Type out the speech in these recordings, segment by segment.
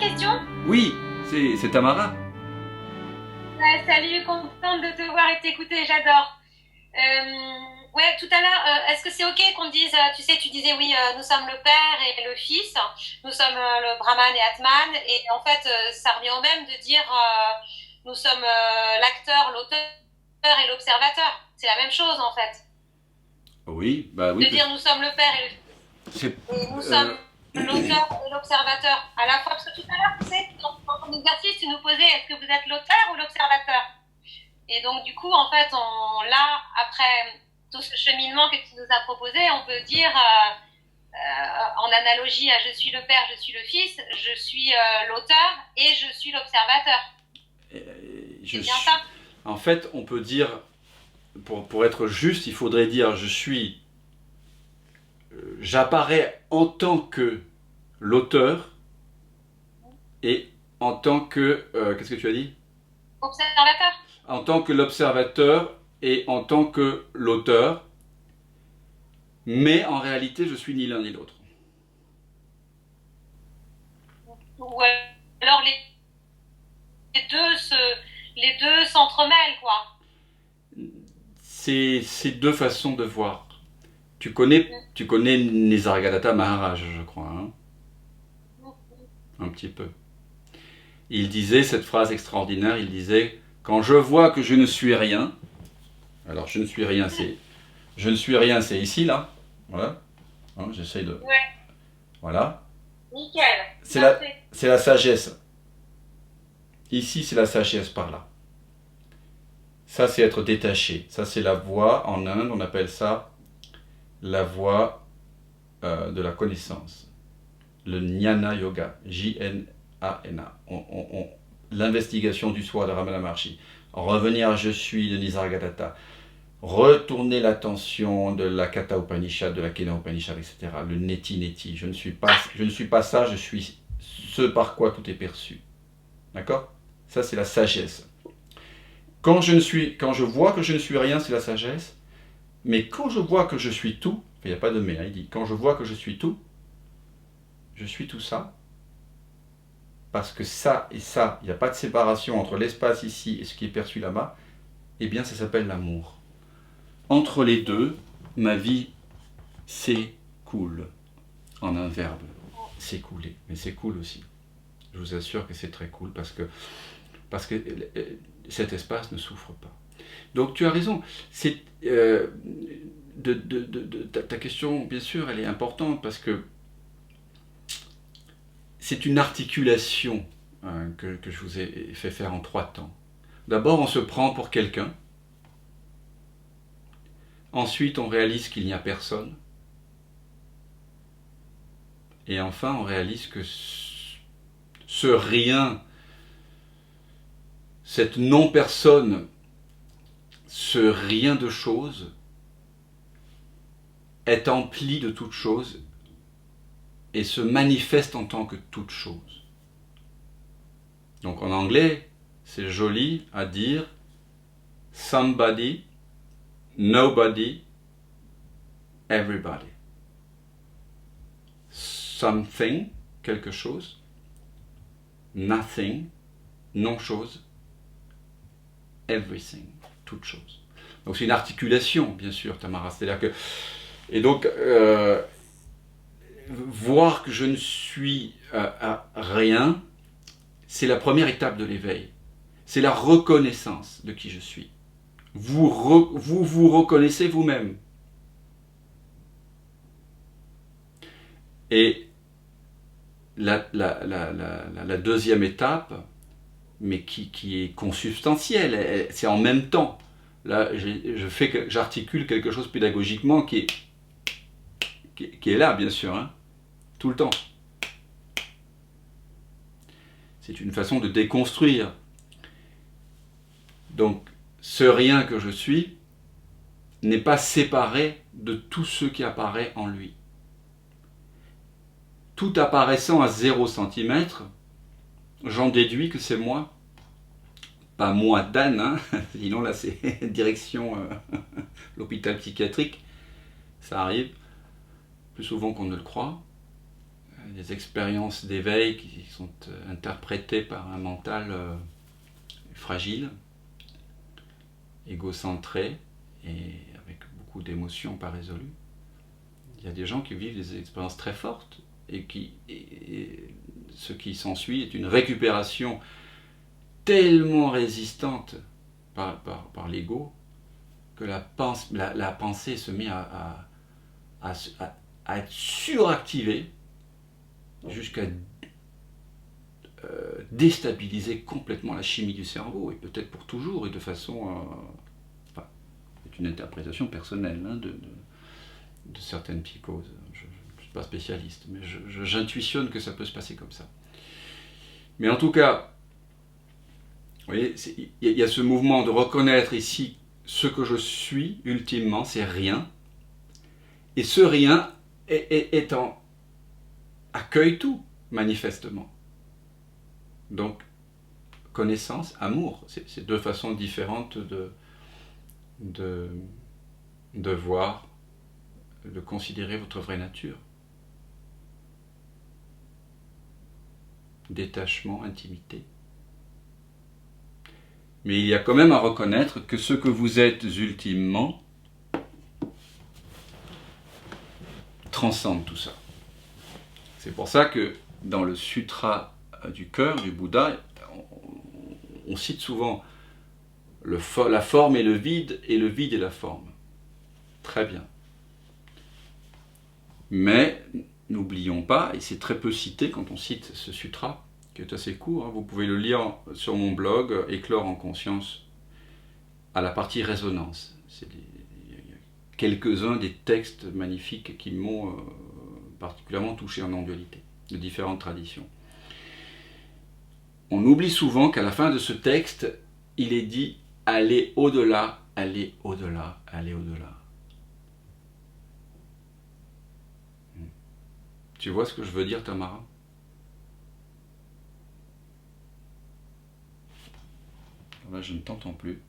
question? Oui, c'est Tamara. Salut, contente de te voir et de t'écouter, j'adore. Ouais, tout à l'heure, est-ce que c'est ok qu'on dise, tu sais, tu disais oui, nous sommes le Père et le Fils, nous sommes le Brahman et Atman, et en fait, ça revient au même de dire nous sommes l'acteur, l'auteur et l'observateur. C'est la même chose en fait. Oui, bah oui. De dire nous sommes le Père et le Fils, C'est et nous euh, sommes l'auteur et l'observateur. À la fois, parce que tout à l'heure, tu sais, dans ton exercice, tu nous posais est-ce que vous êtes l'auteur ou l'observateur? Et donc, du coup, en fait, là, après tout ce cheminement que tu nous as proposé, on peut dire, en analogie à je suis le Père, je suis le Fils, je suis l'auteur et je suis l'observateur. je C'est bien suis. ça? En fait, on peut dire, pour être juste, il faudrait dire j'apparais en tant que l'auteur et en tant que, qu'est-ce que tu as dit? Observateur? En tant que l'observateur et en tant que l'auteur, mais en réalité, je suis ni l'un ni l'autre. Ou alors les deux s'entremêlent, quoi. C'est deux façons de voir. Tu connais Nisargadatta Maharaj, je crois, hein, un petit peu. Il disait cette phrase extraordinaire, il disait quand je vois que je ne suis rien, alors je ne suis rien, c'est ici là, voilà, hein, j'essaye de, Ouais, voilà, nickel, c'est la, parfait. c'est la sagesse. Ici c'est la sagesse par là. Ça c'est être détaché. Ça c'est la voie en Inde, on appelle ça la voie de la connaissance. Le Jnana Yoga, J-N-A-N-A. L'investigation du soi de Ramana Maharshi. Revenir à je suis de Nisargadatta. Retourner l'attention de la Katha Upanishad, de la Kena Upanishad, etc. Le Neti Neti. Je ne suis pas ça, je suis ce par quoi tout est perçu. D'accord? Ça, c'est la sagesse. Quand je vois que je ne suis rien, c'est la sagesse. Mais quand je vois que je suis tout, il n'y a pas de mais, hein, il dit, quand je vois que je suis tout ça, parce que ça et ça, il n'y a pas de séparation entre l'espace ici et ce qui est perçu là-bas, eh bien ça s'appelle l'amour. Entre les deux, ma vie s'écoule. En un verbe, s'écouler. Mais c'est cool aussi. Je vous assure que c'est très cool parce que cet espace ne souffre pas. Donc tu as raison. C'est, ta question, bien sûr, elle est importante parce que c'est une articulation que je vous ai fait faire en 3 temps. D'abord, on se prend pour quelqu'un. Ensuite, on réalise qu'il n'y a personne. Et enfin, on réalise que ce rien, cette non-personne, ce rien de chose, est empli de toute chose et se manifeste en tant que toute chose. Donc en anglais, c'est joli à dire somebody, nobody, everybody. Something, quelque chose, nothing, non-chose, everything, toute chose. Donc c'est une articulation, bien sûr, Tamara. C'est-à-dire que... Et donc, voir que je ne suis à rien, c'est la première étape de l'éveil. C'est la reconnaissance de qui je suis. Vous vous reconnaissez vous-même. Et la deuxième étape, mais qui est consubstantielle, c'est en même temps. Là, j'articule quelque chose pédagogiquement qui est là, bien sûr, hein, tout le temps. C'est une façon de déconstruire. Donc, ce rien que je suis n'est pas séparé de tout ce qui apparaît en lui. Tout apparaissant à 0 cm, j'en déduis que c'est moi. Pas moi Dan, hein, sinon là c'est direction l'hôpital psychiatrique. Ça arrive plus souvent qu'on ne le croit. des expériences d'éveil qui sont interprétées par un mental fragile, égocentré et avec beaucoup d'émotions pas résolues. Il y a des gens qui vivent des expériences très fortes et ce qui s'ensuit est une récupération tellement résistante par l'ego que la pensée se met à être suractivée jusqu'à déstabiliser complètement la chimie du cerveau, et peut-être pour toujours, et de façon... c'est une interprétation personnelle de certaines psychoses. Je ne suis pas spécialiste, mais j'intuitionne que ça peut se passer comme ça. Mais en tout cas, vous voyez, il y a ce mouvement de reconnaître ici ce que je suis, ultimement, c'est rien. Et ce rien accueille tout, manifestement. Donc, connaissance, amour, c'est deux façons différentes de voir, de considérer votre vraie nature. Détachement, intimité. Mais il y a quand même à reconnaître que ce que vous êtes ultimement transcende tout ça. C'est pour ça que dans le sutra du cœur du Bouddha, on cite souvent la forme et le vide et la forme. Très bien. Mais n'oublions pas, et c'est très peu cité quand on cite ce sutra, qui est assez court, hein, vous pouvez le lire sur mon blog, Éclore en conscience, à la partie résonance. Il y a quelques-uns des textes magnifiques qui m'ont particulièrement touché en non-dualité, de différentes traditions. On oublie souvent qu'à la fin de ce texte, il est dit « Allez au-delà, allez au-delà, allez au-delà ». Tu vois ce que je veux dire, Tamara? Là, je ne t'entends plus,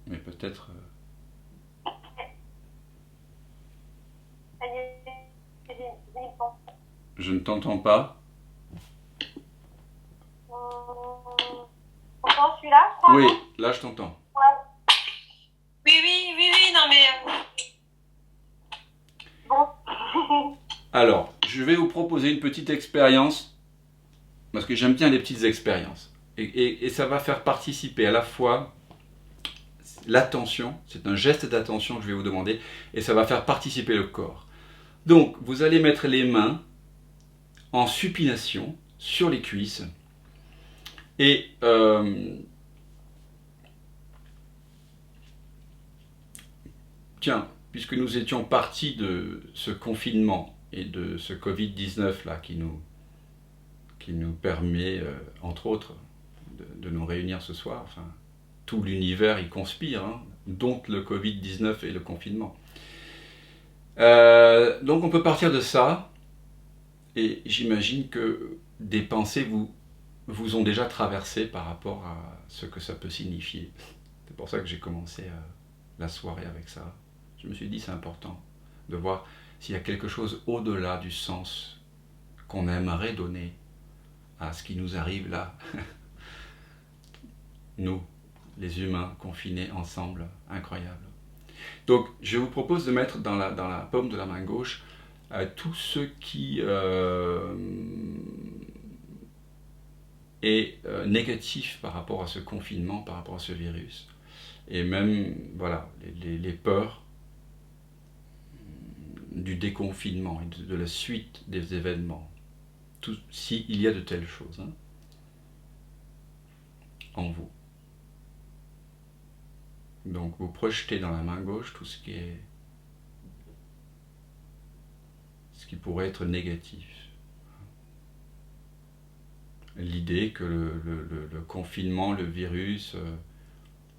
mais peut-être... Je ne t'entends pas. Pourtant, je suis là, je crois. Oui, là, je t'entends. Ouais. Oui, non mais... Bon. Alors, je vais vous proposer une petite expérience, parce que j'aime bien les petites expériences. Et ça va faire participer à la fois l'attention, c'est un geste d'attention que je vais vous demander, et ça va faire participer le corps. Donc, vous allez mettre les mains en supination sur les cuisses, et tiens, puisque nous étions partis de ce confinement et de ce Covid-19 là qui nous permet, entre autres, de nous réunir ce soir, enfin, tout l'univers y conspire, hein, dont le Covid-19 et le confinement. Donc on peut partir de ça, et j'imagine que des pensées vous ont déjà traversé par rapport à ce que ça peut signifier. C'est pour ça que j'ai commencé la soirée avec ça. Je me suis dit c'est important de voir s'il y a quelque chose au-delà du sens qu'on aimerait donner à ce qui nous arrive là. Nous, les humains, confinés ensemble, incroyable. Donc, je vous propose de mettre dans la paume de la main gauche tout ce qui est négatif par rapport à ce confinement, par rapport à ce virus. Et même, voilà, les peurs du déconfinement et de la suite des événements. S'il y a de telles choses, hein, en vous. Donc vous projetez dans la main gauche tout ce qui pourrait être négatif. L'idée que le confinement, le virus,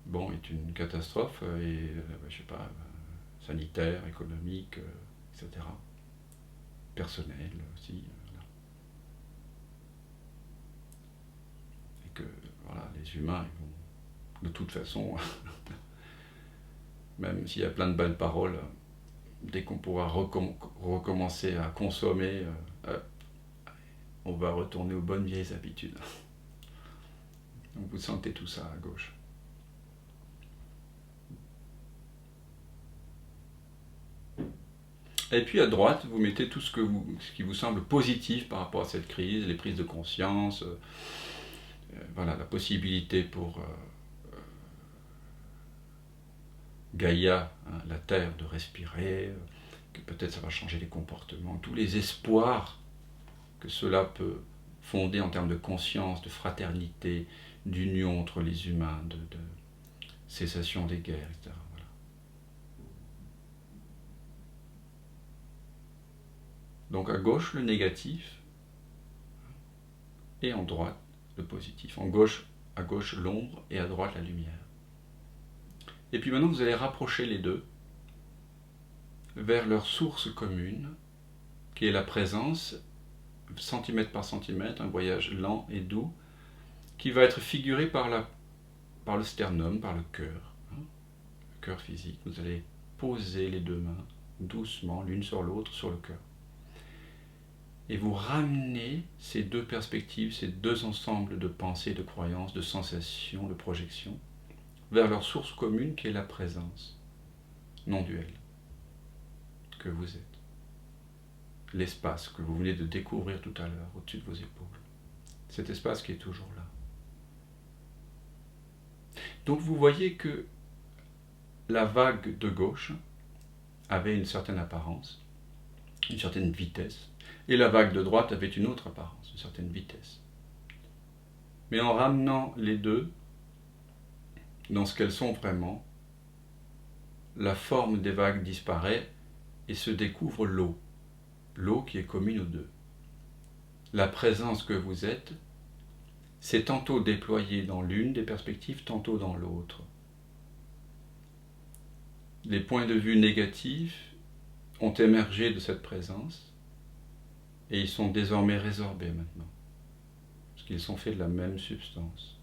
bon, est une catastrophe, et je sais pas, sanitaire, économique, etc. Personnelle aussi. Voilà. Et que voilà, les humains, ils vont, de toute façon, même s'il y a plein de belles paroles, dès qu'on pourra recommencer à consommer, on va retourner aux bonnes vieilles habitudes. Donc vous sentez tout ça à gauche. Et puis à droite, vous mettez tout ce qui vous semble positif par rapport à cette crise, les prises de conscience, voilà, la possibilité pour Gaïa, hein, la Terre, de respirer, que peut-être ça va changer les comportements, tous les espoirs que cela peut fonder en termes de conscience, de fraternité, d'union entre les humains, de cessation des guerres, etc. Voilà. Donc à gauche, le négatif, et en droite, le positif. À gauche, l'ombre, et à droite, la lumière. Et puis maintenant, vous allez rapprocher les deux vers leur source commune, qui est la présence, centimètre par centimètre, un voyage lent et doux, qui va être figuré par le sternum, par le cœur, hein, le cœur physique. Vous allez poser les deux mains doucement, l'une sur l'autre, sur le cœur. Et vous ramenez ces deux perspectives, ces deux ensembles de pensées, de croyances, de sensations, de projections, vers leur source commune qui est la présence non duelle que vous êtes. L'espace que vous venez de découvrir tout à l'heure au-dessus de vos épaules. Cet espace qui est toujours là. Donc vous voyez que la vague de gauche avait une certaine apparence, une certaine vitesse, et la vague de droite avait une autre apparence, une certaine vitesse. Mais en ramenant les deux dans ce qu'elles sont vraiment, la forme des vagues disparaît et se découvre l'eau, l'eau qui est commune aux deux. La présence que vous êtes s'est tantôt déployée dans l'une des perspectives, tantôt dans l'autre. Les points de vue négatifs ont émergé de cette présence et ils sont désormais résorbés maintenant, parce qu'ils sont faits de la même substance.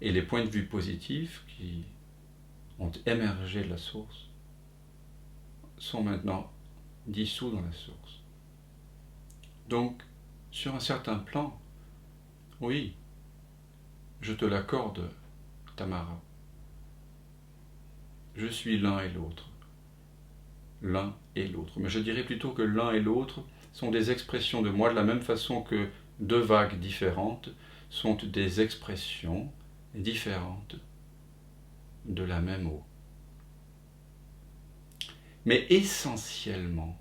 Et les points de vue positifs qui ont émergé de la source sont maintenant dissous dans la source. Donc, sur un certain plan, oui, je te l'accorde, Tamara. Je suis l'un et l'autre. L'un et l'autre. Mais je dirais plutôt que l'un et l'autre sont des expressions de moi, de la même façon que deux vagues différentes sont des expressions différentes de la même eau. Mais essentiellement,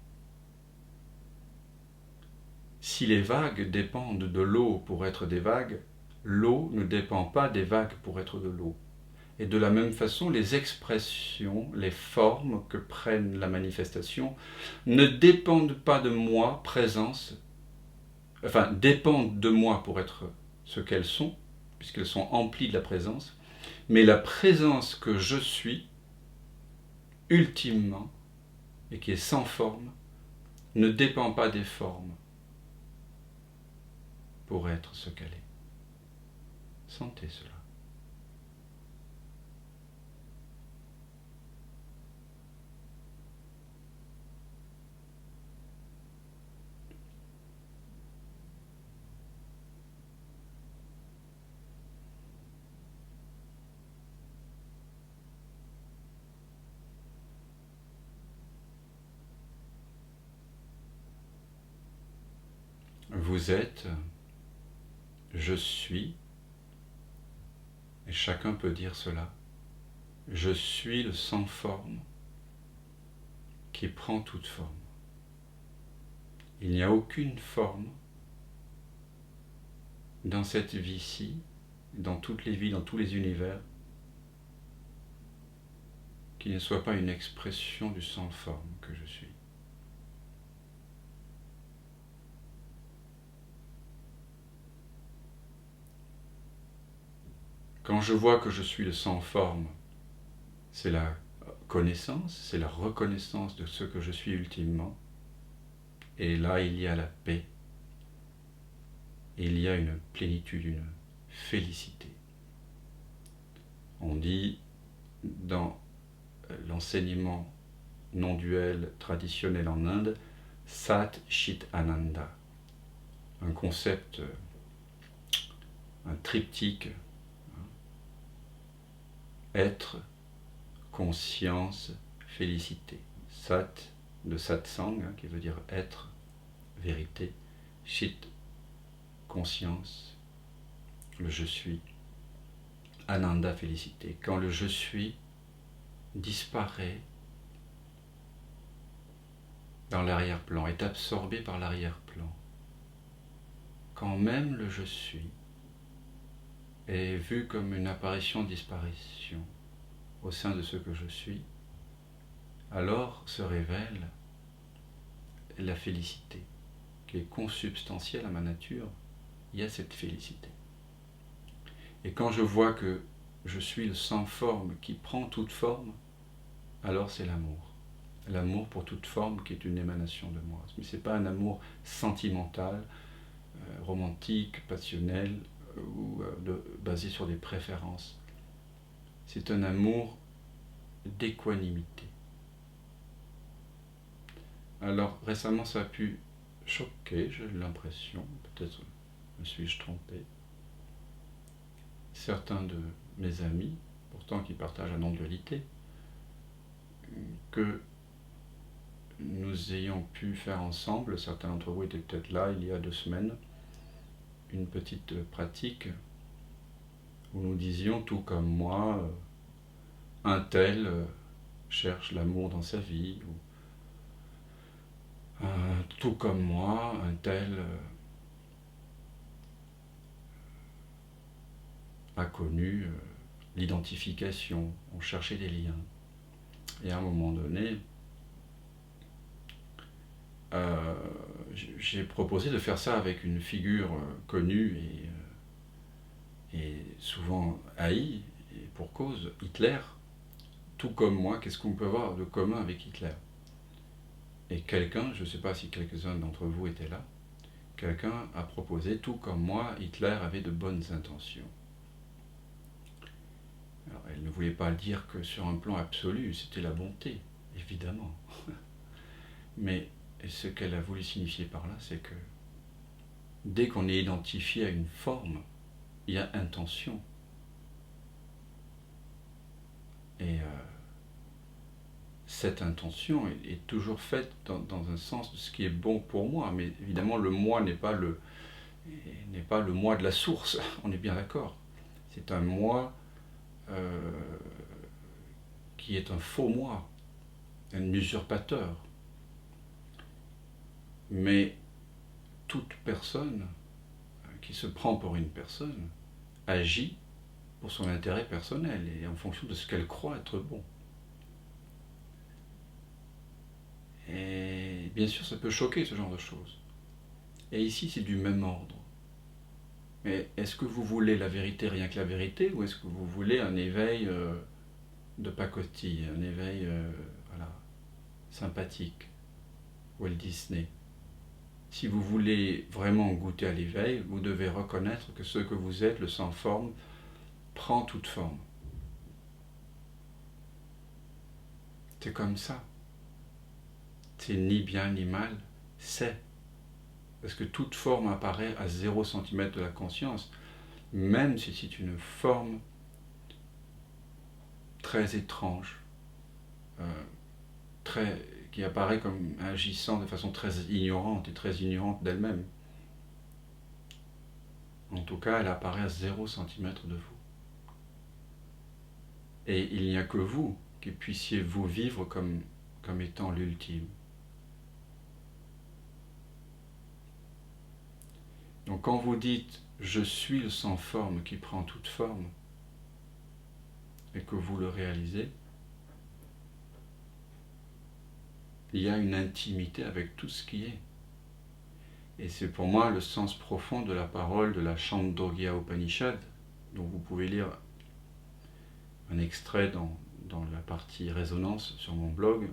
si les vagues dépendent de l'eau pour être des vagues, l'eau ne dépend pas des vagues pour être de l'eau. Et de la même façon, les expressions, les formes que prennent la manifestation ne dépendent pas de moi, présence, enfin dépendent de moi pour être ce qu'elles sont, puisqu'elles sont emplies de la présence, mais la présence que je suis, ultimement, et qui est sans forme, ne dépend pas des formes pour être ce qu'elle est. Sentez cela. Vous êtes, je suis, et chacun peut dire cela, je suis le sans forme qui prend toute forme. Il n'y a aucune forme dans cette vie-ci, dans toutes les vies, dans tous les univers, qui ne soit pas une expression du sans forme que je suis. Quand je vois que je suis le sans forme, c'est la connaissance, c'est la reconnaissance de ce que je suis ultimement. Et là, il y a la paix. Il y a une plénitude, une félicité. On dit dans l'enseignement non duel traditionnel en Inde, Sat Chit Ananda. un concept, un triptyque, être, conscience, félicité. Sat de satsang, qui veut dire être, vérité. Chit, conscience, le je suis. Ananda, félicité. Quand le je suis disparaît dans l'arrière-plan, est absorbé par l'arrière-plan, quand même le je suis est vu comme une apparition-disparition au sein de ce que je suis, alors se révèle la félicité, qui est consubstantielle à ma nature. Il y a cette félicité. Et quand je vois que je suis le sans forme qui prend toute forme, alors c'est l'amour. L'amour pour toute forme qui est une émanation de moi. Mais ce n'est pas un amour sentimental, romantique, passionnel, ou basé sur des préférences. C'est un amour d'équanimité. Alors récemment ça a pu choquer, j'ai l'impression, peut-être me suis-je trompé, certains de mes amis, pourtant qui partagent la non-dualité, que nous ayons pu faire ensemble, certains d'entre vous étaient peut-être là il y a 2 semaines, une petite pratique où nous disions, tout comme moi, un tel cherche l'amour dans sa vie, ou tout comme moi, un tel a connu l'identification, on cherchait des liens. Et à un moment donné, j'ai proposé de faire ça avec une figure connue et souvent haïe, et pour cause, Hitler. Tout comme moi, qu'est-ce qu'on peut avoir de commun avec Hitler? Et quelqu'un, je ne sais pas si quelques-uns d'entre vous étaient là, quelqu'un a proposé, tout comme moi, Hitler avait de bonnes intentions. Alors, elle ne voulait pas dire que sur un plan absolu, c'était la bonté, évidemment. Mais ce qu'elle a voulu signifier par là, c'est que dès qu'on est identifié à une forme, il y a intention. Et cette intention est toujours faite dans un sens de ce qui est bon pour moi. Mais évidemment, le moi n'est pas le moi de la source, on est bien d'accord. C'est un moi qui est un faux moi, un usurpateur. Mais toute personne qui se prend pour une personne agit pour son intérêt personnel et en fonction de ce qu'elle croit être bon. Et bien sûr, ça peut choquer ce genre de choses. Et ici, c'est du même ordre. Mais est-ce que vous voulez la vérité, rien que la vérité, ou est-ce que vous voulez un éveil de pacotille, un éveil voilà, sympathique, Walt Disney? Si vous voulez vraiment goûter à l'éveil, vous devez reconnaître que ce que vous êtes, le sans forme, prend toute forme. C'est comme ça. C'est ni bien ni mal, c'est. Parce que toute forme apparaît à 0 cm de la conscience, même si c'est une forme très étrange, qui apparaît comme agissant de façon très ignorante et très ignorante d'elle-même. En tout cas, elle apparaît à 0 cm de vous. Et il n'y a que vous qui puissiez vous vivre comme étant l'ultime. Donc quand vous dites « je suis le sans forme qui prend toute forme » et que vous le réalisez, il y a une intimité avec tout ce qui est. Et c'est pour moi le sens profond de la parole de la Chandogya Upanishad, dont vous pouvez lire un extrait dans la partie résonance sur mon blog.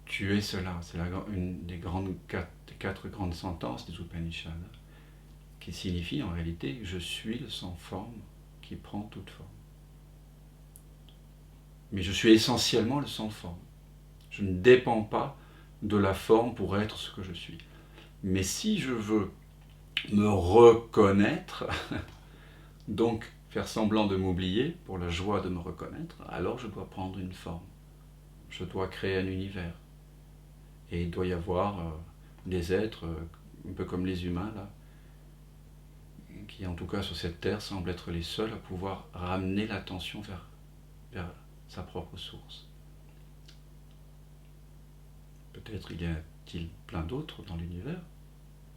Tu es cela, c'est une des quatre grandes sentences des Upanishads, qui signifie en réalité « je suis le sans forme qui prend toute forme ». Mais je suis essentiellement le sans forme. Je ne dépends pas de la forme pour être ce que je suis. Mais si je veux me reconnaître, donc faire semblant de m'oublier pour la joie de me reconnaître, alors je dois prendre une forme. Je dois créer un univers. Et il doit y avoir des êtres, un peu comme les humains, là, qui en tout cas sur cette terre semblent être les seuls à pouvoir ramener l'attention vers sa propre source. Peut-être y a-t-il plein d'autres dans l'univers,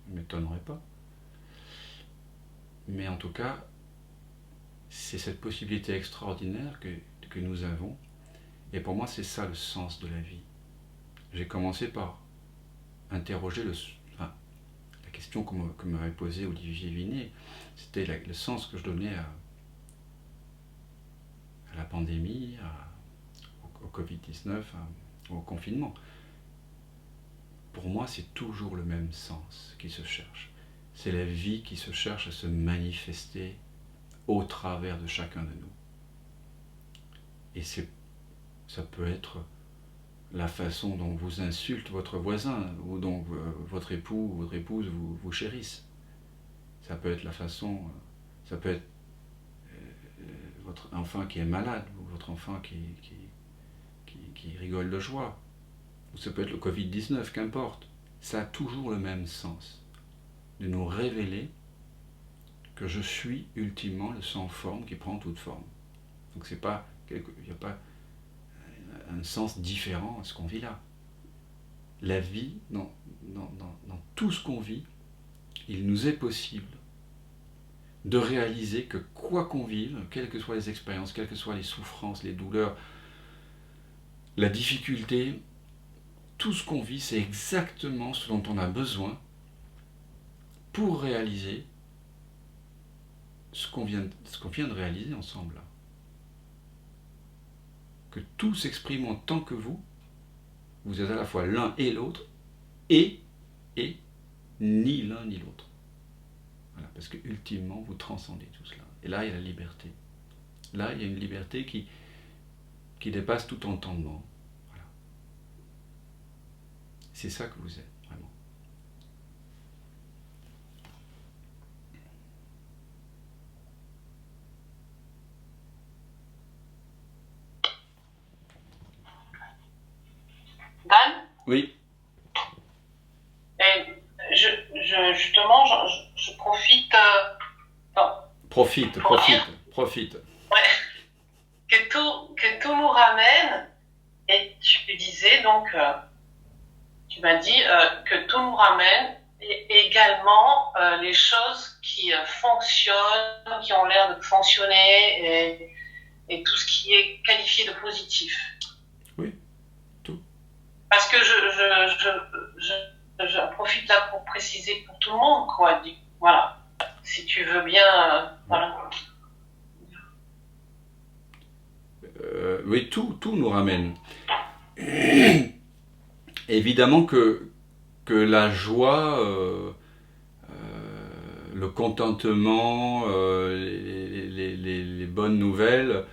ne m'étonnerait pas. Mais en tout cas, c'est cette possibilité extraordinaire que nous avons. Et pour moi, c'est ça le sens de la vie. J'ai commencé par interroger la question que m'avait posée Olivier Vinet. C'était le sens que je donnais à la pandémie, au Covid-19, au confinement. Pour moi, c'est toujours le même sens qui se cherche. C'est la vie qui se cherche à se manifester au travers de chacun de nous. Et ça peut être la façon dont vous insulte votre voisin, ou dont votre époux ou votre épouse vous chérissent. Ça peut être la façon, ça peut être votre enfant qui est malade, ou votre enfant qui rigole de joie, ou ça peut être le Covid-19, qu'importe. Ça a toujours le même sens, de nous révéler que je suis ultimement le sans forme qui prend toute forme. Donc il n'y a pas un sens différent à ce qu'on vit là. La vie, dans tout ce qu'on vit, il nous est possible de réaliser que quoi qu'on vive, quelles que soient les expériences, quelles que soient les souffrances, les douleurs, la difficulté, tout ce qu'on vit, c'est exactement ce dont on a besoin pour réaliser ce qu'on vient de réaliser ensemble. Que tout s'exprime en tant que vous êtes à la fois l'un et l'autre, et ni l'un ni l'autre. Voilà, parce que ultimement, vous transcendez tout cela. Et là, il y a la liberté. Là, il y a une liberté qui dépasse tout entendement. Voilà. C'est ça que vous êtes, vraiment. Dan? Oui. Et justement, je profite. Non. Profite. Ouais. Que tout nous ramène. Et tu disais donc, tu m'as dit que tout nous ramène et également les choses qui fonctionnent, qui ont l'air de fonctionner et tout ce qui est qualifié de positif. Oui, tout. Parce que je profite là pour préciser pour tout le monde, quoi. Voilà. Si tu veux bien, voilà. Oui, tout nous ramène. Évidemment que la joie, le contentement, les bonnes nouvelles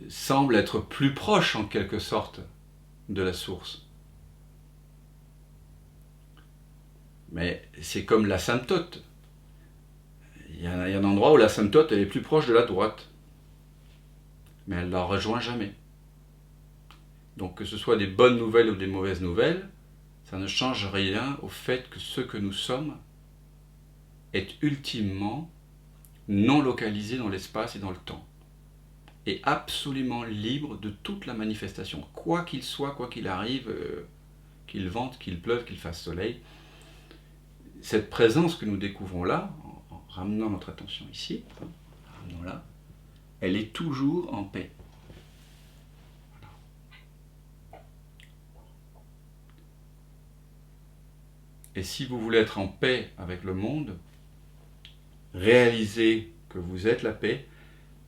semblent être plus proches en quelque sorte de la source. Mais c'est comme l'asymptote. Il y a un endroit où l'asymptote elle est plus proche de la droite, mais elle ne la rejoint jamais. Donc que ce soit des bonnes nouvelles ou des mauvaises nouvelles, ça ne change rien au fait que ce que nous sommes est ultimement non localisé dans l'espace et dans le temps, et absolument libre de toute la manifestation, quoi qu'il soit, quoi qu'il arrive, qu'il vente, qu'il pleuve, qu'il fasse soleil. Cette présence que nous découvrons là, en ramenant notre attention ici, ramenons-la, elle est toujours en paix. Et si vous voulez être en paix avec le monde, réalisez que vous êtes la paix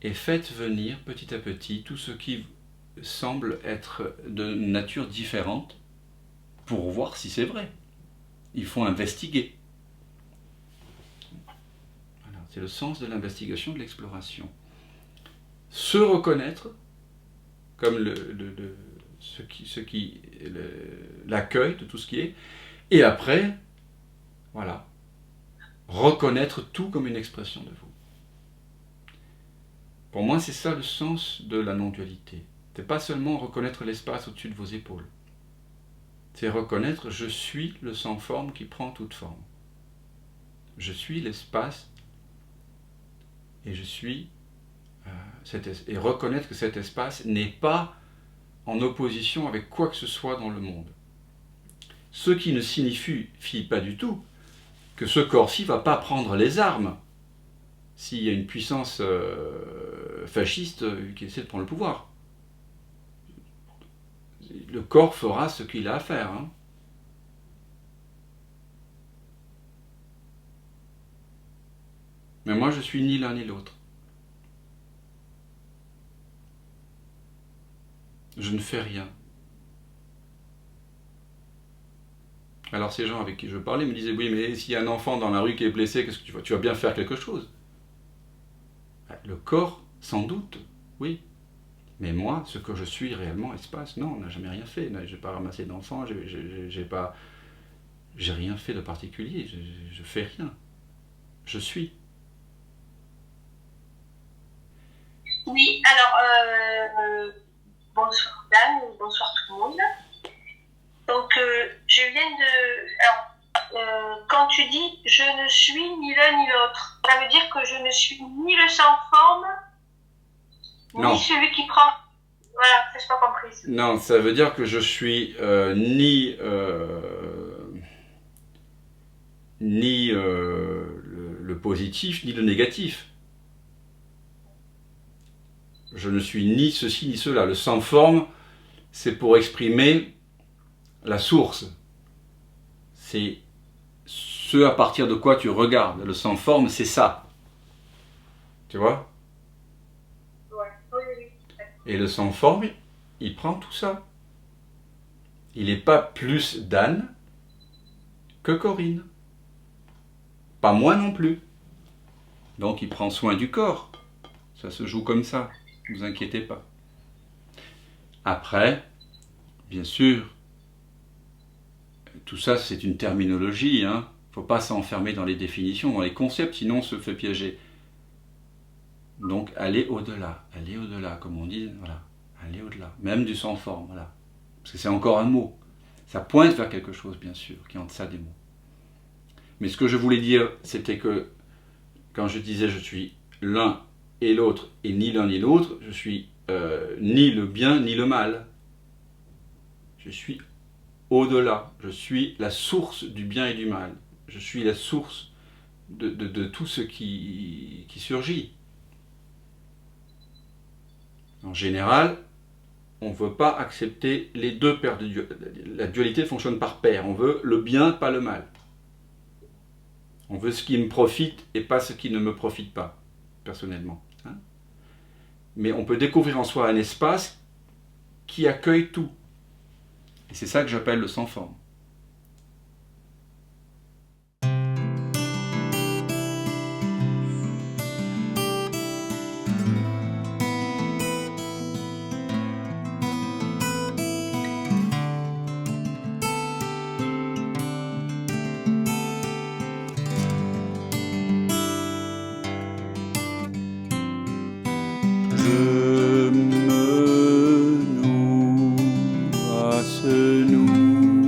et faites venir petit à petit tout ce qui semble être de nature différente pour voir si c'est vrai. Il faut investiguer. Voilà, c'est le sens de l'investigation, de l'exploration. Se reconnaître comme l'accueil de tout ce qui est, Et après, voilà, reconnaître tout comme une expression de vous. Pour moi, c'est ça le sens de la non-dualité. C'est pas seulement reconnaître l'espace au-dessus de vos épaules. C'est reconnaître, je suis le sans forme qui prend toute forme. Je suis l'espace et je suis et reconnaître que cet espace n'est pas en opposition avec quoi que ce soit dans le monde. Ce qui ne signifie pas du tout que ce corps-ci ne va pas prendre les armes s'il y a une puissance fasciste qui essaie de prendre le pouvoir. Le corps fera ce qu'il a à faire. Hein. Mais moi, je suis ni l'un ni l'autre. Je ne fais rien. Alors ces gens avec qui je parlais me disaient, oui, mais s'il y a un enfant dans la rue qui est blessé, qu'est-ce que tu vas? Tu vas bien faire quelque chose. Le corps, sans doute, oui. Mais moi, ce que je suis réellement, espace, non, on n'a jamais rien fait. Je n'ai pas ramassé d'enfants, j'ai rien fait de particulier, je fais rien. Je suis. Oui, alors, bonsoir Dan, bonsoir tout le monde. Donc, je viens de... Alors, quand tu dis « je ne suis ni l'un ni l'autre », ça veut dire que je ne suis ni le sans forme, non. Ni celui qui prend... Voilà, ça je n'ai pas compris. Non, ça veut dire que je suis ni le positif, ni le négatif. Je ne suis ni ceci, ni cela. Le sans forme, c'est pour exprimer la source. C'est ce à partir de quoi tu regardes. Le sans forme, c'est ça. Tu vois? Ouais. Oui, oui. Et le sans forme, il prend tout ça. Il n'est pas plus Dan que Corinne. Pas moi non plus. Donc il prend soin du corps. Ça se joue comme ça. Ne vous inquiétez pas. Après, bien sûr, tout ça c'est une terminologie. Hein. Il ne faut pas s'enfermer dans les définitions, dans les concepts, sinon on se fait piéger. Donc aller au-delà, comme on dit, voilà, aller au-delà, même du sans forme, voilà. Parce que c'est encore un mot. Ça pointe vers quelque chose, bien sûr, qui est en deçà des mots. Mais ce que je voulais dire, c'était que quand je disais je suis l'un et l'autre, et ni l'un ni l'autre, je suis ni le bien ni le mal. Je suis au-delà. Je suis la source du bien et du mal. Je suis la source de tout ce qui surgit. En général, on ne veut pas accepter les deux paires de dualité. La dualité fonctionne par paire. On veut le bien, pas le mal. On veut ce qui me profite et pas ce qui ne me profite pas, personnellement. Hein. Mais on peut découvrir en soi un espace qui accueille tout. Et c'est ça que j'appelle le sans forme. Je me noue à ce nous.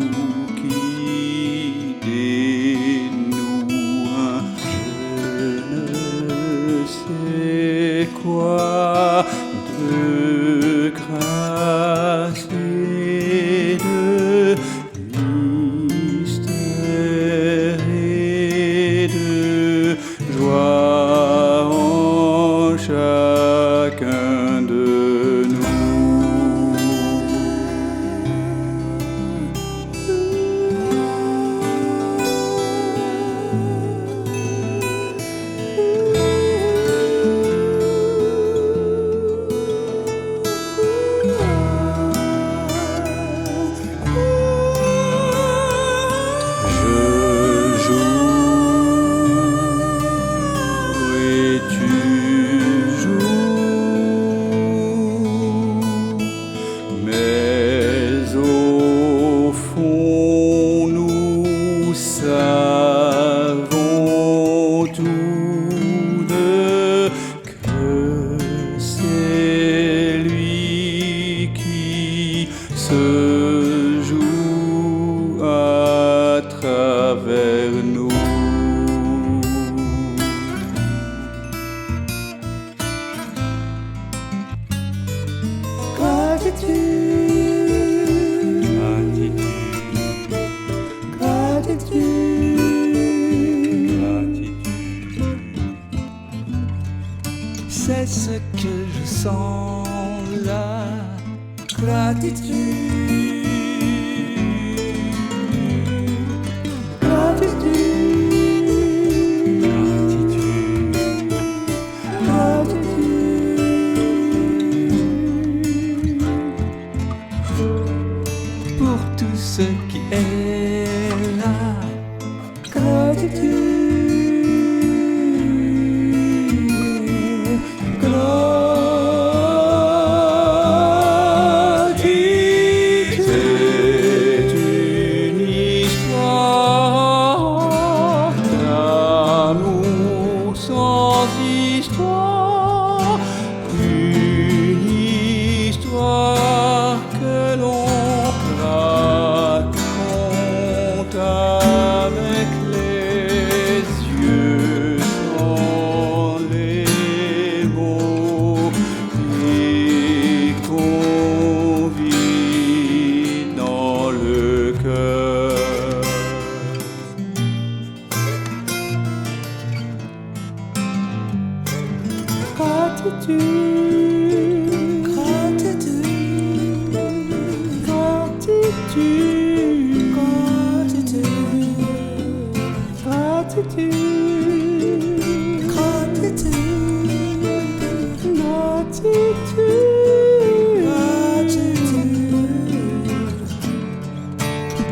tout ce qui est là. Gratitude.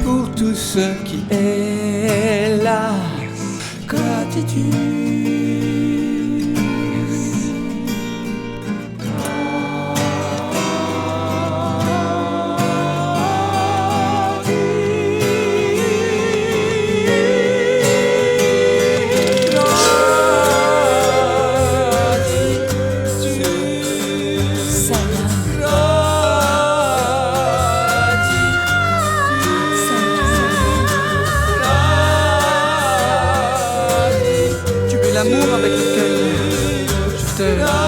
Pour tout ce qui est là, gratitude. L'amour avec lequel je t'aime.